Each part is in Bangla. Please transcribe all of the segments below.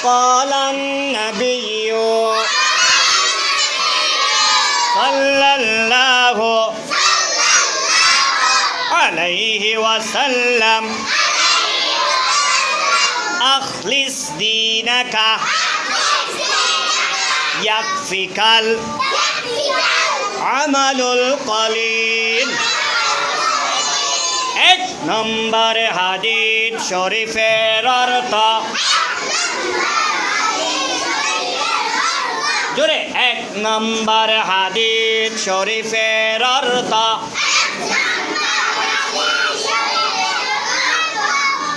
قال النبي صلى الله عليه وسلم أخلص دينك يكفيك العمل القليل এক নম্বর হাদিস শরীফের অর্থ জোরে এক নম্বর হাদিস শরীফের অর্থ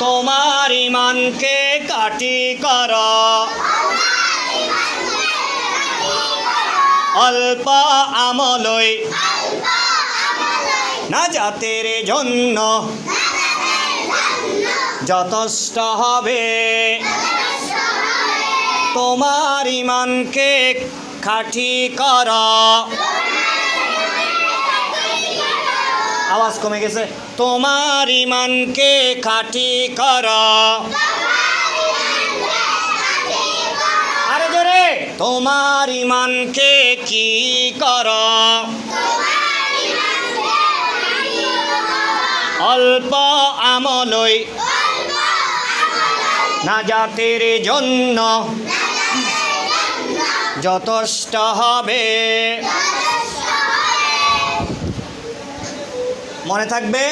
তোমার ঈমানকে কাটি কর অল্প আমলই নাজাতের জন্য যথেষ্ট হবে তোমার ঈমানকে খাঁটি কর আওয়াজ কমে গেছে তোমার ঈমানকে খাঁটি কর আরে জোরে তোমার ঈমানকে কি কর অল্প আমলই নাজাতের জন্য যথেষ্ট হবে মনে থাকবে